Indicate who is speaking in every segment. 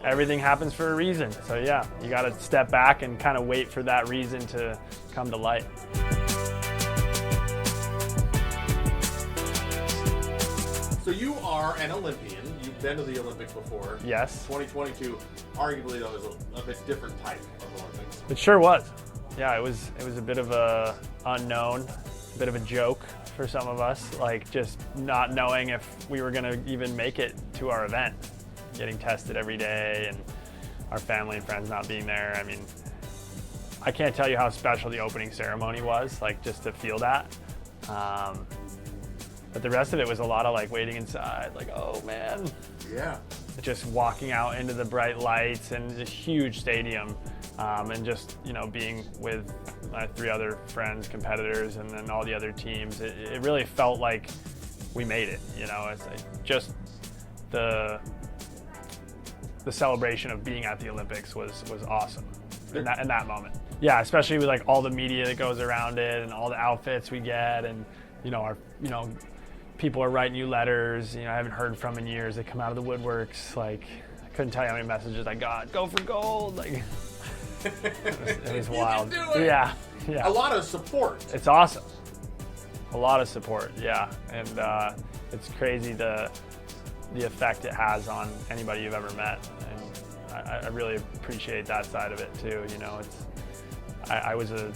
Speaker 1: everything happens for a reason. So yeah, you got to step back and kind of wait for that reason to come to light.
Speaker 2: So you are an Olympian. You've been to the Olympics before.
Speaker 1: Yes.
Speaker 2: 2022, arguably though, is a bit different type of Olympics.
Speaker 1: It sure was. Yeah, it was a bit of a unknown, a bit of a joke for some of us, like just not knowing if we were gonna even make it to our event, getting tested every day and our family and friends not being there. I mean, I can't tell you how special the opening ceremony was, like just to feel that. But the rest of it was a lot of like waiting inside, like, oh man.
Speaker 2: Yeah.
Speaker 1: Just walking out into the bright lights and this huge stadium, and just, you know, being with my 3 other friends, competitors, and then all the other teams. It really felt like we made it, you know. It's like just the celebration of being at the Olympics was awesome in that moment. Yeah, especially with like all the media that goes around it and all the outfits we get, and people are writing you letters, I haven't heard from in years. They come out of the woodworks. Like, I couldn't tell you how many messages I got. Go for gold. Like, it was wild.
Speaker 2: You can do it.
Speaker 1: Yeah.
Speaker 2: A lot of support.
Speaker 1: It's awesome. A lot of support. Yeah, and it's crazy the effect it has on anybody you've ever met, and I really appreciate that side of it too. I was a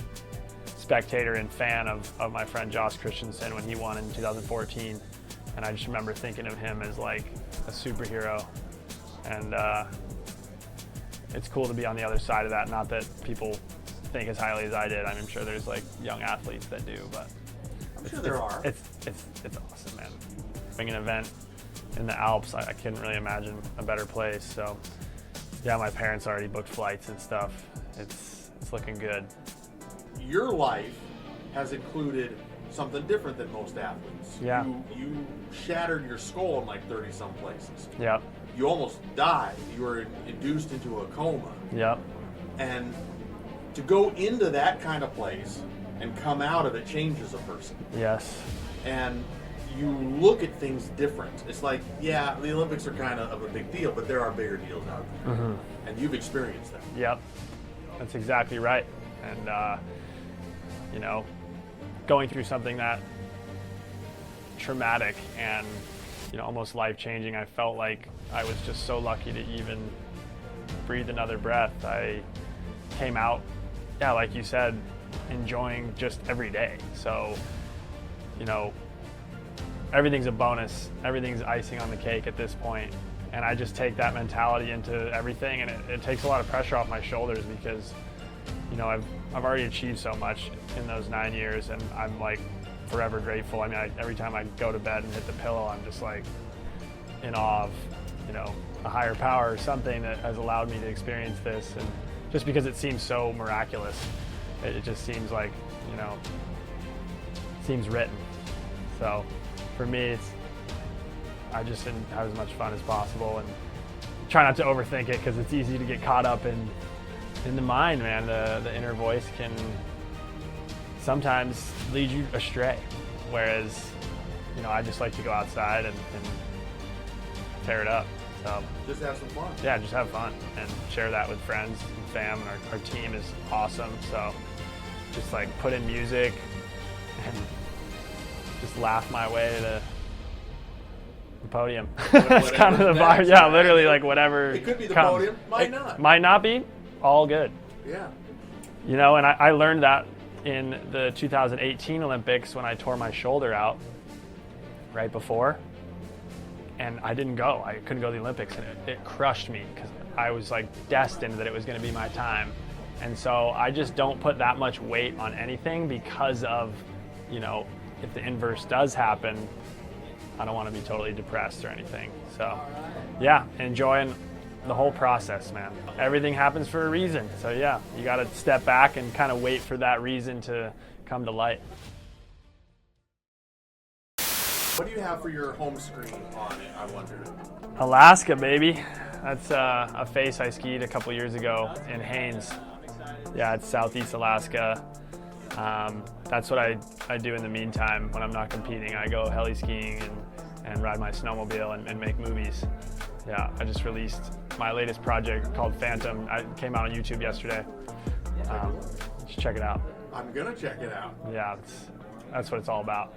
Speaker 1: spectator and fan of my friend Josh Christensen when he won in 2014, and I just remember thinking of him as like a superhero, and it's cool to be on the other side of that. Not that people think as highly as I did. I'm sure there's like young athletes that do, but
Speaker 2: I'm sure there are.
Speaker 1: It's awesome, man. Being an event in the Alps, I couldn't really imagine a better place. So yeah, my parents already booked flights and stuff. It's looking good.
Speaker 2: Your life has included something different than most athletes.
Speaker 1: Yeah.
Speaker 2: You shattered your skull in like 30 some places.
Speaker 1: Yep.
Speaker 2: You almost died. You were induced into a coma.
Speaker 1: Yep.
Speaker 2: And to go into that kind of place and come out of it changes a person.
Speaker 1: Yes.
Speaker 2: And you look at things different. It's like, yeah, the Olympics are kind of a big deal, but there are bigger deals out there. Mm-hmm. And you've experienced them.
Speaker 1: Yep. That's exactly right. And going through something that traumatic and almost life-changing, I felt like I was just so lucky to even breathe another breath. I came out, yeah, like you said, enjoying just every day. So, everything's a bonus, everything's icing on the cake at this point. And I just take that mentality into everything, and it takes a lot of pressure off my shoulders because I've already achieved so much in those 9 years, and I'm like forever grateful. I mean, every time I go to bed and hit the pillow, I'm just like in awe of, a higher power or something that has allowed me to experience this. And just because it seems so miraculous, it just seems like, seems written. So for me, I just have as much fun as possible and try not to overthink it, because it's easy to get caught up in the mind, man. The inner voice can sometimes lead you astray, whereas I just like to go outside and tear it up. So
Speaker 2: just have some fun.
Speaker 1: Yeah, just have fun and share that with friends and fam, and our team is awesome. So just like put in music and just laugh my way to the podium. It's kind of the vibe. Yeah, literally, like whatever.
Speaker 2: It could be the
Speaker 1: comes.
Speaker 2: podium, might not.
Speaker 1: Might not be. All good.
Speaker 2: Yeah.
Speaker 1: And I learned that in the 2018 Olympics when I tore my shoulder out right before, and I didn't go. I couldn't go to the Olympics, and it crushed me because I was like destined that it was going to be my time. And so I just don't put that much weight on anything because of, if the inverse does happen, I don't want to be totally depressed or anything. So yeah, enjoying the whole process, man. Everything happens for a reason. So yeah, you got to step back and kind of wait for that reason to come to light.
Speaker 2: What do you have for your home screen on it, I wonder?
Speaker 1: Alaska, baby. That's a face I skied a couple years ago in Haines. Yeah, it's Southeast Alaska. That's what I do in the meantime when I'm not competing. I go heli-skiing and ride my snowmobile and make movies. Yeah, I just released my latest project called Phantom. It came out on YouTube yesterday. Just check it out.
Speaker 2: I'm gonna check it out.
Speaker 1: Yeah, that's what it's all about.